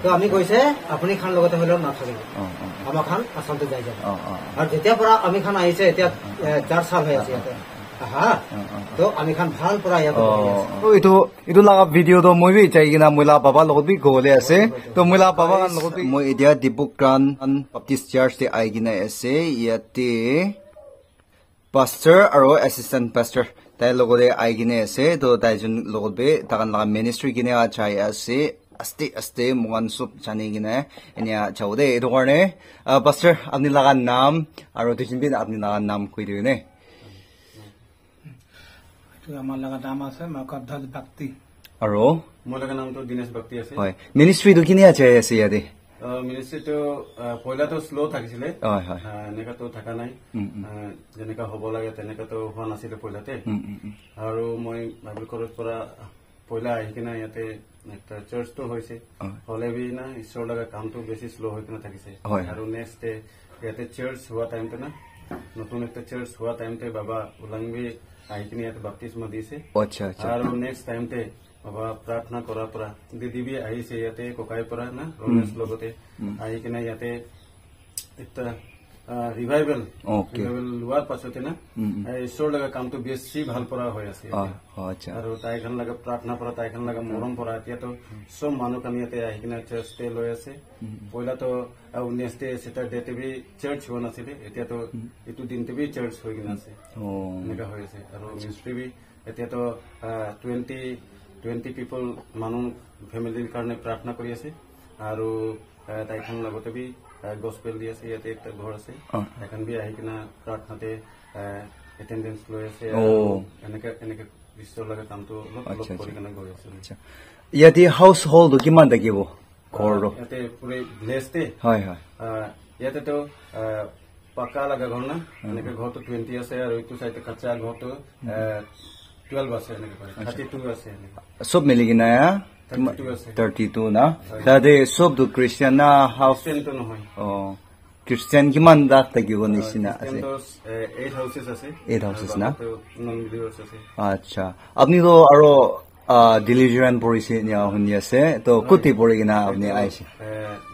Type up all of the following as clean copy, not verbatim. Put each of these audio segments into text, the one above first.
তো আমি কৈছে আপুনি খান লগতে হলেও নাথাকিব আমাৰ খান আচলতে যাই যাব আৰু যেতিয়াৰ পৰা আমি খান আহিছে এতিয়া 4 সাল হৈ আছে ইয়াতে তো আমি খান ভাল পৰা ইয়াতে এইটো লাগা ভিডিঅ' তো মই বি চাই কিনা মইলা বাবা লগত বি গলে আছে তো মইলা বাবা লগত মই এতিয়া ডিপুক্ৰান বাপ্টিষ্ট চাৰ্চ তে আই কিনা আছে ইয়াতে pastor aro assistant pastor tai logode ai gine ase to tai jun logode takan la ministry gine a chai ase aste muan sup chani gine enia chaude edo karne pastor apni laga naam aro dijin bin apni laga naam koi diu ne to amar laga naam ase makabdhal bhakti aro মোৰ লাga নাম তো দিনেশ ভক্তি আছে hoy ministry do kine a chai ase yade ministry তো পয়লা তো slow থাকিছিলে হয় হয় এনেকা তো থাকা নাই যেনেকা হ'ব লাগে তেনেকা তো হোৱা নাছিলে পয়লাতে আৰু মই বাইবেল কলেজ পৰা পয়লা আহি কিনা ইয়াতে একটা চাৰ্চ তো হৈছে হলে বি না ঈশ্বৰ লগা কামটো বেছি স্লো হৈ কিনা থাকিছে আৰু নেক্সট ইয়াতে চাৰ্চ হোৱা টাইমতে না নতুন একটা চাৰ্চ হোৱা টাইমতে বাবা উলাংবি আহি কিনা ইয়াতে বাপ্তিস্ম দিছে আচ্ছা আচ্ছা আৰু নেক্সট টাইমতে বাবা প্ৰাৰ্থনা কৰাৰ পৰা দিদি বি আহিছে ইয়াতে ককাই পৰা না ৰমেশ লগতে আহি কিনে ইয়াতে এটা ৰিভাইভেল লোৱাৰ পাছতে না ঈশ্বৰ লগা কামটো বেছি ভাল পৰা হৈ আছে আৰু তাইখন লগা প্ৰাৰ্থনা পৰা তাইখন লগা মৰম পৰা এতিয়াতো চব মানুহ কানি ইয়াতে আহি কিনে চাৰ্চতে লৈ আছে পইলাতো 19 ছেটাৰডেতে বি চাৰ্চ হোৱা নাছিলে এতিয়াতো এইটো দিনতে বি চাৰ্চ হৈ কিনে আছে এনেকা হৈ আছে আৰু মিনিষ্ট্ৰি বি এতিয়াতো 20 people মানুহ ফেমিলিৰ কাৰণে প্ৰাৰ্থনা কৰি আছে আৰু তাইখন লগতে বি গস্পেল দি আছে ইয়াতে একটা ঘৰ আছে এখন বি আহি কিনা প্ৰাৰ্থনাতে এটেন্ডেন্স লৈ আছে এনেকে বিশ্বৰ লগা কামটো অলপ কৰি কিনা গৈ আছে ইয়াতে হাউস হোল্ড কিমান থাকিব ঘৰটো ইয়াতে পুৰে ব্লেছতে হয় হয় ইয়াতে তো পাকা লগা ঘৰ না এনেকে ঘৰটো 20 আছে আৰু এইটো সাইডে কাঁচা ঘৰটো 12 আছে এনেকে 32 আছে সব মিলি কিনা 32 না তাতে সব তো খ্রিস্টান না হাউস তো নহয় খ্রিস্টান কিমান দাগ থাকিব নিচিনা আছে 8 হাউসেস আছে 8 হাউসেস না নন বিলিভার্স আছে আচ্ছা আপনি তো আরো ডিলিজেন্ট পড়িছে নিয়া শুনি আছে তো কুতি পড়ি কিনা আপনি আইছে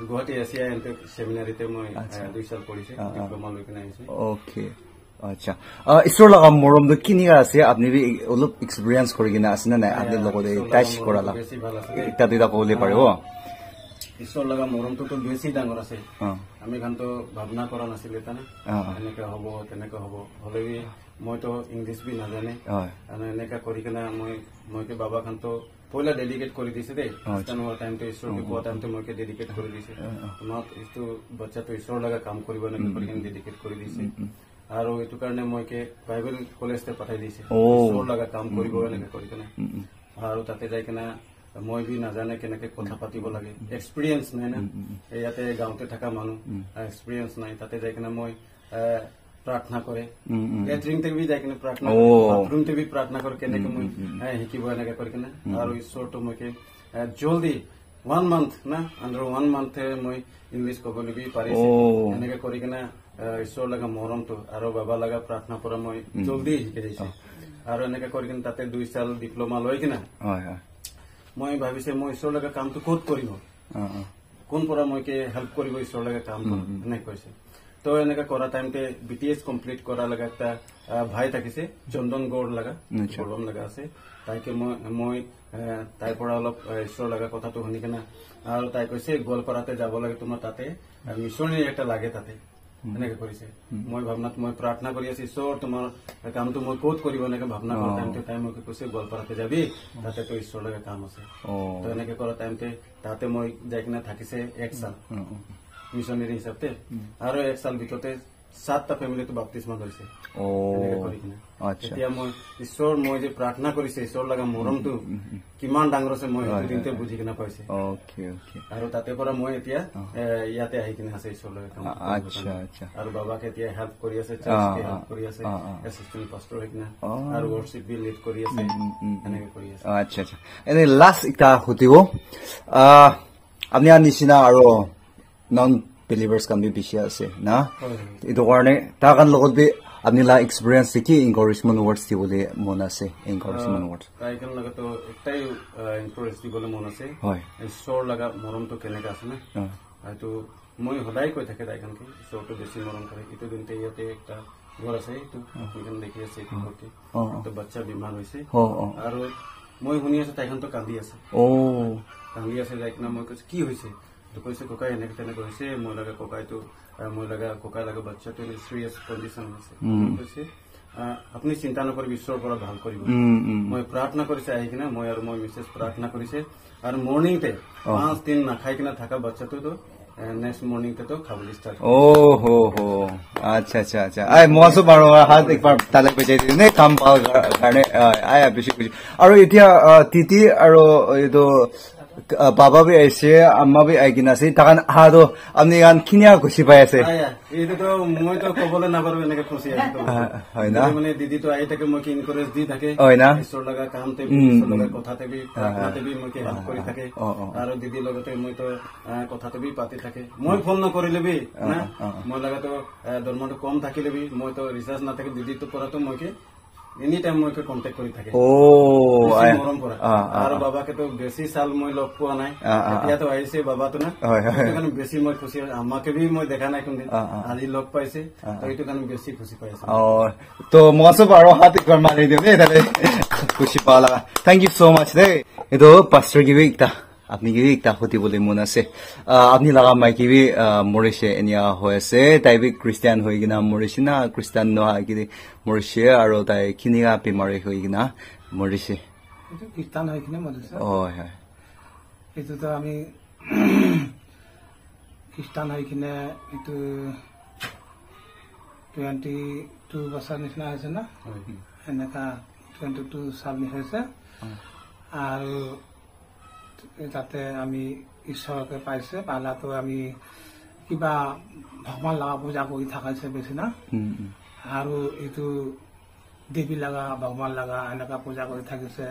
গুৱাহাটী এছিয়া এন্টেক সেমিনারিতে মই 2 সাল পড়িছে ডিপ্লোমা লৈ কিনা আইছে ওকে আচ্ছা ঈশ্বৰ লগা মৰম তো কিনিকা আছে আপনি বি অলপ এক্সপেৰিয়েন্স কৰি কিনা আছে না আপনি লগতে টাচ কৰালা বেছি ভাল আছে এটা দুটা কবলে পাৰিব ঈশ্বৰ লগা মৰমটো তো বেছি ডাঙৰ আছে আমি খানতো ভাবনা কৰা নাছিলে তানে এনেকা হ'ব তেনেকা হ'ব হলে মইতো ইংলিছ বি নাজানে আৰু এনেকা কৰি কিনা মইকে বাবা খানতো পয়লা ডেডিকেট কৰি দিছে দেই স্থানৰ টাইমটো ঈশ্বৰকে কোৱা টাইমটো মইকে ডেডিকেট কৰি দিছে তোমাক এইটো বাচ্চাটো ঈশ্বৰ লগা কাম কৰিব নেকি কৰি কিনে ডেডিকেট কৰি দিছে আৰু এইটো কাৰণে মইকে বাইবেল কলেজতে পঠাই দিছে ঈশ্বৰ লগা কাম কৰিব এনেকে কৰি কিনে আৰু তাতে যাই কিনা মই বি নাজানে কেনেকে কথা পাতিব লাগে এক্সপিৰিয়েন্স নাই না ইয়াতে গাঁৱতে থকা মানুহ এক্সপিৰিয়েন্স নাই তাতে যাই কিনা মই প্ৰাৰ্থনা কৰে লেট্ৰিনতে বি যাই কিনে প্ৰাৰ্থনা বাথৰুমতে বি প্ৰাৰ্থনা কৰে কেনেকে মই শিকিব এনেকে কৰি কিনে আৰু ঈশ্বৰটো মইকে জলদি 1 month না আন্ডাৰ 1 month মই ইংলিছ ক'বলৈ বি পাৰিছে এনেকে কৰি কিনে ঈশ্বৰ লগা মৰমটো আৰু বাবা লগা প্ৰাৰ্থনা পৰা মই জলদি শিকি দিছে আৰু এনেকে কৰি কিনে তাতে 2 সাল ডিপ্লোমা লৈ কিনা মই ভাবিছে মই ঈশ্বৰ লগা কামটো ক'ত কৰিব কোন পৰা মইকে হেল্প কৰিব ঈশ্বৰ লগা কামটো এনেকে কৈছে তো এনেকা কৰা টাইমতে বিটিএস কমপ্লিট কৰা লগা একটা ভাই থাকিছে চন্দন গৌড় লগা গৌড়ম লগা আছে তাইকে মই তাইৰ পৰা অলপ ঈশ্বৰ লগা কথাটো শুনি কিনা আৰু তাই কৈছে গোৱালপাৰাতে যাব লাগে তোমাৰ তাতে মিছনেৰী এটা লাগে তাতে এনেকে কৰিছে মই ভাবনাত মই প্ৰাৰ্থনা কৰি আছি ঈশ্বৰ তোমাৰ কামটো মই ক'ত কৰিব এনেকে ভাবনা কৰা টাইমতে তাই মোক কৈছে গোৱালপাৰাতে যাবি তাতে তো ঈশ্বৰ লগা কাম আছে তো এনেকে কৰা টাইমতে তাতে মই যাই কিনা থাকিছে 1 সাল মিশনাৰি হিসাবে আৰু 1 সাল ভিতৰতে 7টা ফ্যামিলি তো বাপ্তিস্মা হৈছে এতিয়া মই ঈশ্বৰ মই যে প্ৰাৰ্থনা কৰিছে ঈশ্বৰ লগা মৰমটো কিমান ডাঙৰ আছে মই দিনতে বুজি কিনা পাইছে আৰু তাতে পৰা মই এতিয়া ইয়াতে আহি কিনে আছে ঈশ্বৰ লগা কাম আৰু বাবাকে এতিয়া হেল্প কৰি আছে চাৰ্চকে হেল্প কৰি আছে এসিস্ট্যান্ট পাস্টৰ হৈ কিনা আৰু worship বি লিড কৰি আছে এনেকে কৰি আছে আচ্ছা আচ্ছা এনে লাষ্ট এটা হতিব আপনি আনিছিনা আৰু non believers can be bishi ase na ido karne ta kan logot bi আপনি লা এক্সপেরিয়েন্স কি এনকারেজমেন্ট ওয়ার্ডস দিবলে মন আছে এনকারেজমেন্ট ওয়ার্ডস তাইখান লাগা তো একটাই এনকারেজ দিবলে মন আছে হয় ঈশ্বর লাগা মরম তো কেনেকা আছে না হয়তো মই সদায় কৈ থাকে তাইখানকে ঈশ্বৰটো বেছি মৰম কৰে এইটো দিনতে ইয়াতে একটা ঘৰ আছে এইটো আপুনি দেখি আছে এইটো ঘৰতে তো বাচ্চা বিমাৰ হৈছে আৰু মই শুনি আছো তাইখানটো কান্দি আছে কান্দি আছে যাই কিনা মই কৈছো কি হৈছে তো কৈছে ককাই এনেকে তেনেকে হৈছে মই লাগা ককাইটো মই লাগা ককাই লাগা বাচ্চাটো সিৰিয়াছ কণ্ডিশ্যন আছে কৈছে আপুনি চিন্তা নকৰিব ঈশ্বৰৰ পৰা ভাল কৰিব মই প্ৰাৰ্থনা কৰিছে আহি কিনা মই আৰু মই মিছেছ প্ৰাৰ্থনা কৰিছে আৰু মৰ্নিংতে 5 দিন নাখাই কিনা থাকা বাচ্চাটো नेक्स्ट मॉर्निंग पे तो खाबली स्टार्ट हो अच्छा अच्छा अच्छा आय मौसम बारो हाथ एक बार ताले पे जाई ने काम पाव गाने आय बेसी कुछ और इतिया तिति और ये तो बाबा भी ऐसे अम्मा भी आएगी ना से तगन हादो अपने गान किनिया खुशी पाए से ये तो মই তো কবলে না পারবে এনেকে খুশি আছে তো হয় না মানে দিদি তো আই থাকে মই কি এনকারেজ দি থাকে হয় না ঈশ্বর লাগা কামতে ঈশ্বর লাগা কথাতে বি কথাতে বি মই কি হেল্প কৰি থাকে আৰু দিদি লগতে মই তো কথাতে বি পাতি থাকে মই ফোন ন কৰিলে বি না মই লাগা তো দৰমহাটো কম থাকিলে বি মই তো ৰিচাৰ্জ না থাকে দিদি তো পৰা তো মই কি এনি টাইম মই কন্টাক্ট কৰি থাকে মৰম কৰা আৰু বাবাকে তো বেছি সাল মই লগ পোৱা নাই এতিয়া তো আহিছে বাবা তো না সেইকাৰণে বেছি মই খুশি আমাকে বি মই দেখা নাই কোনদিন আজি লগ পাইছে তো এইটো কাৰণে বেছি খুশি পাইছে তো মৌসুম আৰু হাত একবাৰ মাৰি দিও দে তালে খুশি পালা থ্যাংক ইউ সো মাচ দে এটো পাস্টার গিবি একটা আপনি কি একটা হতি বলে মন আছে আপনি লাগা মাইকি বি মরিছে এনিয়া হয়েছে তাই বি খ্রিস্টান হই কিনা মরিছে না খ্রিস্টান নহয় কি মরিছে আর তাই কিনিয়া বেমারে হই কিনা মরিছে এটা খ্রিস্টান হই কিনা মরিছে হয় এটা তো আমি খ্রিস্টান হই কিনা এটা 22 বছর নিচিনা হয়েছে না এনেকা 22 সাল হয়েছে আর তাতে আমি ঈশ্বৰকে পাইছে পালাতো আমি কিবা ভগৱান লগা পূজা কৰি থাকাইছে বেছি না আৰু এইটো দেৱী লগা ভগৱান লগা এনেকা পূজা কৰি থাকিছে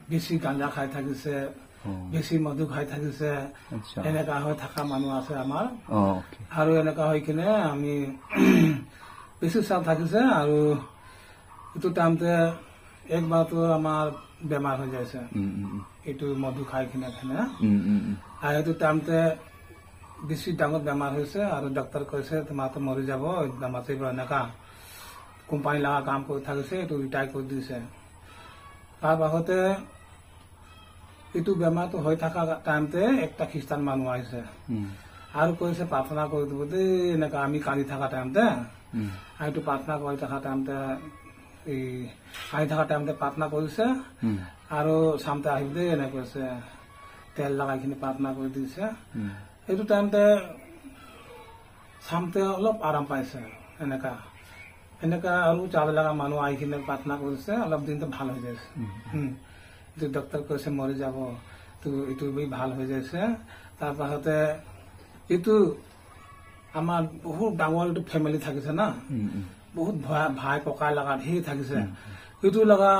বেছি গাঁজা খাই থাকিছে বেছি মধু খাই থাকিছে এনেকা হৈ থকা মানুহ আছে আমাৰ আৰু এনেকা হৈ কিনে আমি বেছি চাল থাকিছে আৰু এইটো টাইমতে একবাৰতো আমাৰ বেমাৰ হৈ যাইছে এইটো মধু খাই কিনে খানে আৰু এইটো টাইমতে বেছি ডাঙৰ বেমাৰ হৈছে আৰু ডক্টৰ কৈছে তোমাৰতো মৰি যাব মাতিব এনেকা কোম্পানী লগা কাম কৰি থাকিছে এইটো ৰিটায়াৰ কৰি দিছে তাৰ পাছতে এইটো বেমাৰটো হৈ থকা টাইমতে একটা খ্ৰীষ্টান মানুহ আহিছে আৰু কৈছে প্ৰাৰ্থনা কৰি দিব দেই এনেকা আমি কান্দি থকা টাইমতে আৰু এইটো প্ৰাৰ্থনা কৰি থকা টাইমতে এই আহি থকা টাইমতে প্ৰাৰ্থনা কৰিছে আৰু সামতে আহিব দেই এনে কৈছে তেল লগাই কিনে প্ৰাৰ্থনা কৰি দিছে এইটো টাইমতে সামতে অলপ আৰাম পাইছে এনেকা এনেকা আৰু চাল লগা মানুহ আহি কিনে প্ৰাৰ্থনা কৰিছে অলপ দিনতে ভাল হৈ যাইছে এইটো ডক্টৰ কৈছে মৰি যাব তো এইটো ভাল হৈ যাইছে তাৰ পাছতে এইটো আমাৰ বহুত ডাঙৰ এইটো ফেমিলি থাকিছে না বহুত ভাই ককাই লগা ধেৰ থাকিছে এইটো লগা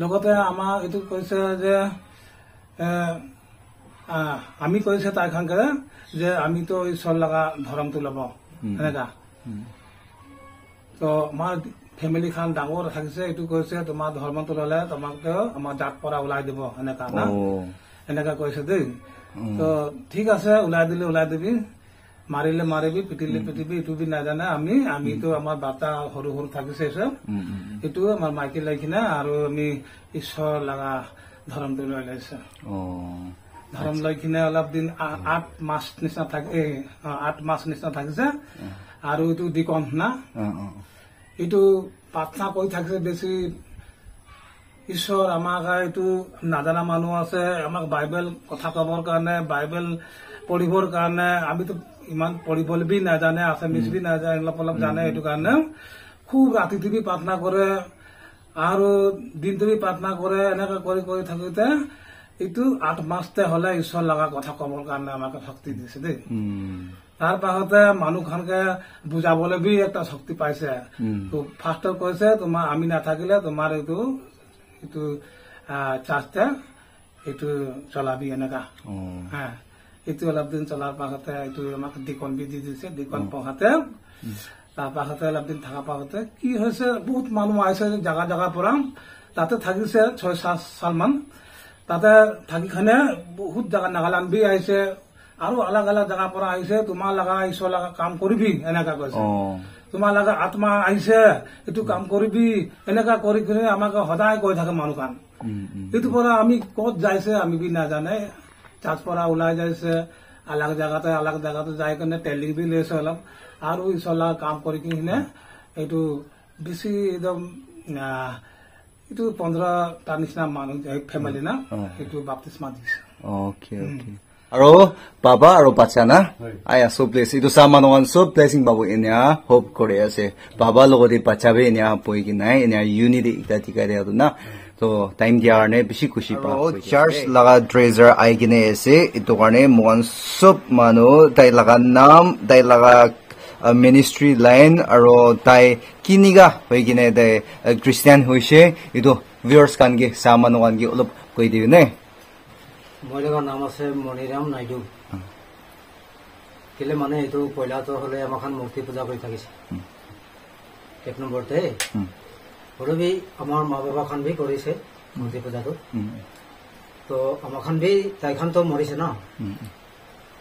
লগতে আমাৰ এইটো কৈছে যে আমি কৈছে তাইখানকে যে আমিতো ঈশ্বৰ লগা ধৰ্মটো ল'ব এনেকা তো আমাৰ ফেমিলি খান ডাঙৰ থাকিছে এইটো কৈছে তোমাৰ ধৰ্মটো ল'লে তোমাকতো আমাৰ জাত পৰা ওলাই দিব এনেকা না এনেকা কৈছে দেই তো ঠিক আছে ওলাই দিবি মাৰিলে মাৰিবি পিটিলে পিটিবি এইটো বি নাজানে আমিতো আমাৰ বাৰ্তা সৰু সৰু থাকিছে চব এইটো আমাৰ মাইকী লৈ কিনে আৰু আমি ঈশ্বৰ লগা ধৰ্মটো লৈ লৈছে ধৰ্ম লৈ কিনে অলপ দিন 8 মাস নিচিনা থাকে 8 মাস নিচিনা থাকিছে আৰু এইটো দিকন না এইটো প্ৰাৰ্থনা কৰি থাকিছে বেছি ঈশ্বৰ আমাক এইটো নাজানা মানুহ আছে আমাক বাইবেল কথা কবৰ কাৰণে বাইবেল পঢ়িবৰ কাৰণে আমিতো ইমান পঢ়িবলৈ বি নাজানে আছামিজ বি নাজানে অলপ অলপ জানে এইটো কাৰণে খুব ৰাতিটো বি প্ৰাৰ্থনা কৰে আৰু দিনটো বি প্ৰাৰ্থনা কৰে এনেকৈ কৰি কৰি থাকোঁতে এইটো 8 মাসতে হলে ঈশ্বৰ লগা কথা কবৰ কাৰণে আমাক শক্তি দিছে দেই তাৰ পাছতে মানুহখনকে বুজাবলৈ বি একটা শক্তি পাইছে তো ফাৰ্ষ্টত কৈছে তোমাৰ আমি নাথাকিলে তোমাৰ এইটো চাৰ্চতে এইটো চলাবি এনেকা এইটো অলপ দিন চলাৰ পাছতে এইটো আমাক দিকন বি দি দিছে দিকন পঢ়াতে তাৰ পাছতে অলপ দিন থকা পাছতে কি হৈছে বহুত মানুহ আহিছে জাগা জাগা পৰা তাতে থাকিছে 6-7 সাল মান তাতে থাকিখানে বহুত জাগা নাগালেণ্ড বি আহিছে আৰু আলাগ আলাগ জাগা পৰা আহিছে তোমাৰ লগা ঈশ্বৰ লগা কাম কৰিবি এনেকা কৈছে তোমাৰ লগা আত্মা আহিছে এইটো কাম কৰিবি এনেকা কৰি কিনে আমাক সদায় কৈ থাকে মানুহ কাম এইটো পৰা আমি ক'ত যাইছে আমি বি নাজানে চাৰ্চ পৰা ওলাই যাইছে আলাগ জাগাতে যাই কিনে টেলিং বি লৈছে অলপ আৰু ঈশ্বৰ লগা কাম কৰি কিনে এইটো বেছি একদম এইটো 15টা নিচিনা মানুহ ফেমিলি না এইটো বাপ্তিস্মা দিছে ওকে আৰু বাবা আৰু বাচ্চা না আয়া সব প্লেস ইটো সামানৱান সব প্লেসিং বাবু এনিয়া হোপ কৰি আছে বাবা লগতে বাচ্চা বে এনিয়া পই কি নাই এনিয়া ইউনিটি ইটা টিকাৰে আৰু না তো টাইম দিয়াৰ নে বেছি খুশি পা চাৰ্জ লগা ট্ৰেজাৰ আই কিনে আছে ইটো কাৰণে মন সব মানুহ তাই লগা নাম তাই লগা মিনিষ্ট্ৰি লাইন আৰু তাই কিনিগা হৈ কিনে তাই খ্ৰীষ্টিয়ান হৈছে ইটো ভিউয়াৰ্স কানগে সামানৱান কি অলপ কৈ দিও নে মই লগৰ নাম আছে মণিৰাম নাইডু কেলে মানে এইটো পইলাটো হলে আমাখান মূৰ্তি পূজা কৰি থাকিছে এক নম্বৰতে হৰবি আমাৰ মা বাবা খান বি কৰিছে মূৰ্তি পূজাটো তো আমাখান বি তাইখান তো মৰিছে না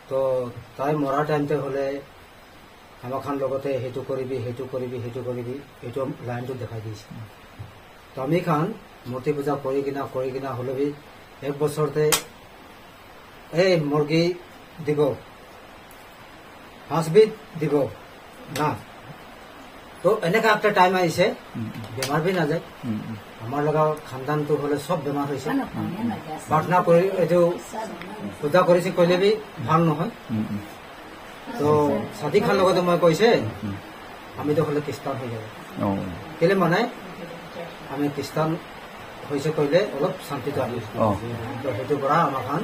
তো তাই মৰা টাইমতে হলে আমাখান লগতে হেতু কৰিবি এইটো লাইনটো দেখাই দিছে তো আমি খান মূৰ্তি পূজা কৰি কিনা হলে এক বছৰতে এই মুৰ্গী দিব হাঁস বি দিব না তো এনেকা একটা টাইম আহিছে বেমাৰ বি নাযায় আমাৰ লগা খানদানটো হলে সব বেমাৰ হৈছে প্ৰাৰ্থনা কৰি এইটো পূজা কৰিছে কৰিলে বি ভাল নহয় তো সাদী খান লগতে মই কৈছে আমিতো হলে খ্ৰীষ্টান হৈ যাব কেলে মানে আমি খ্ৰীষ্টান হৈছে কৰিলে অলপ শান্তিটো আহি তো সেইটো পৰা আমাৰ খান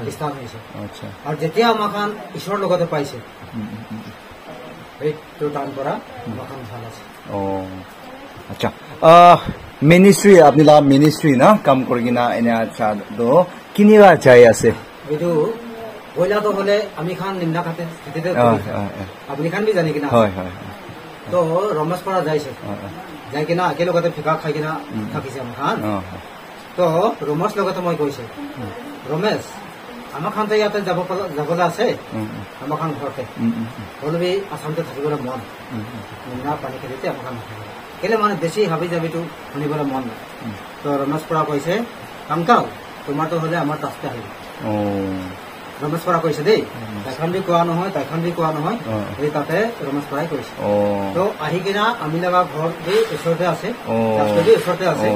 খ্ৰীষ্টান হৈছে আৰু যেতিয়া আমাৰ খান ঈশ্বৰৰ লগতে পাইছে সেইটো টাইম পৰা আমাৰ খান ভাল আছে আচ্ছা মিনিষ্ট্ৰি আপুনি লা মিনিষ্ট্ৰি না কাম কৰি কিনা এনে আচ্ছা তো কিনিবা চাই আছে এইটো পইলাটো হলে আমি খান নিন্দা খাতে আপুনি খান বি জানি কিনা তো ৰমেশ পৰা যাইছে যাই কিনা একেলগতে ফিকা খাই কিনা থাকিছে আমাৰ খান তো ৰমেশ লগতে মই কৈছে ৰমেশ আমাৰ খানতে ইয়াতে যাবলৈ আছে আমাৰ খান ঘৰতে হলে আসামতে থাকিবলৈ মন নিন্দা পানী খেলিতে আমাৰ খান নাথাকিব কেলে মানে বেছি হাবি জাবিটো শুনিবলৈ মন নাই তো ৰমেশ পৰা কৈছে কাংকাও তোমাৰতো হলে আমাৰ তাতে আহিব ৰমেশ পৰা কৈছে দেই তাইখান বি কোৱা নহয় এই তাতে ৰমেশ পৰাই কৈছে তো আহি কিনা আমি লগা ঘৰ বি ওচৰতে আছে ওচৰতে আছে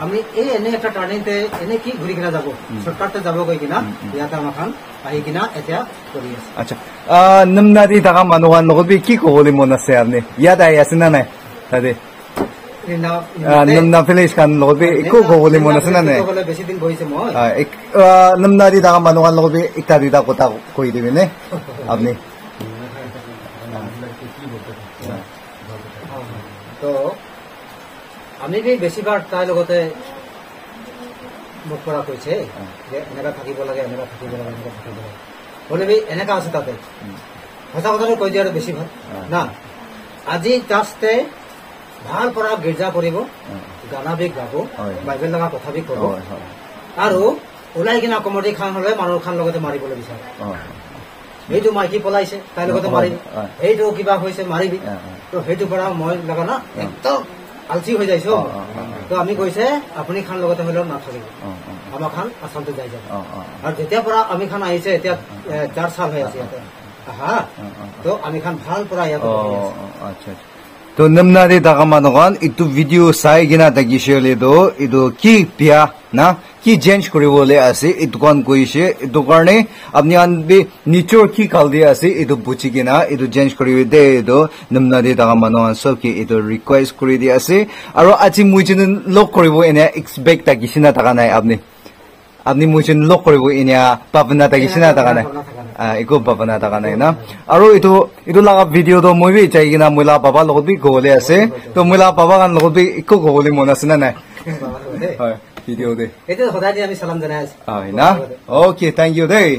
আমি এই এনে একটা টাৰ্ণিংতে এনে কি ঘূৰি কিনা যাব শ্বৰ্টকাটতে যাব গৈ কিনা ইয়াতে আমাৰ খান আহি কিনা এতিয়া কৰি আছে আচ্ছা নমনাদি থকা মানুহৰ লগত বি কি ক'বলৈ মন আছে আপুনি ইয়াত আহি আছে না নাই তাতে নমনা ফিলিছ খান লগত বি একো ক'বলৈ মন আছে না নাই বেছি দিন বহিছে মই নমনাদি থকা মানুহৰ লগত বি একটা দুটা কথা কৈ দিবি নে আপুনি তো আমি বি বেছিভাগ তাইৰ লগতে মোক পৰা কৈছে যে এনেকা থাকিব লাগে হলে বি এনেকা আছে তাতে সঁচা কথাটো কৈ দিয়াটো বেছি ভাল না আজি জাষ্টে ভাল পৰা গীৰ্জা কৰিব গানা বি গাব বাইবেল লগা কথা বি কব আৰু ওলাই কিনা কমটি খান হলে মানুহ খান লগতে মাৰিবলৈ বিচাৰে সেইটো মাইকী পলাইছে তাইৰ লগতে মাৰিবি সেইটো কিবা হৈছে মাৰিবি তো সেইটো পৰা মই লগা না একদম আলচি হৈ যাইছো তো আমি কৈছে আপুনি খান লগতে হলেও নাথাকিব আমাৰ খান আসামতে যাই যাব আৰু যেতিয়াৰ পৰা আমি খান আহিছে এতিয়া 4 সাল হৈ আছে ইয়াতে তো আমি খান ভাল পৰা ইয়াতে আচ্ছা তো নমনাদি থকা মানুহখন ইটো ভিডিঅ' চাই কিনা থাকিছিলে তো এইটো কি বিয়া না কি চেঞ্জ কৰিবলৈ আছে এইটো কন কৈছে এইটো কাৰণে আপুনি আনবি নিচৰ কি কাল দি আছে এইটো বুজি কিনা এইটো চেঞ্জ কৰিব দে এইটো নমনাদি থকা মানুহখন সব কি এইটো ৰিকুৱেষ্ট কৰি দি আছে আৰু আজি মই যেন লগ কৰিব এনে এক্সপেক্ট থাকিছে না থকা নাই আপুনি মই যেন লগ কৰিব এনে পাবনা থাকিছে না থকা নাই একো পাবনা থকা নাই না আৰু এইটো লগা ভিডিঅ'টো মই বি চাই কিনা মই লগা পাবা লগত বি ক'বলৈ আছে তো মই লগা পাবা কাৰণ লগত বি একো ক'বলৈ মন আছে না নাই হয় ভিডিঅ' দে এইটো সদায় আমি চালাম জনাই আছো হয় না অ'কে থেংক ইউ দেই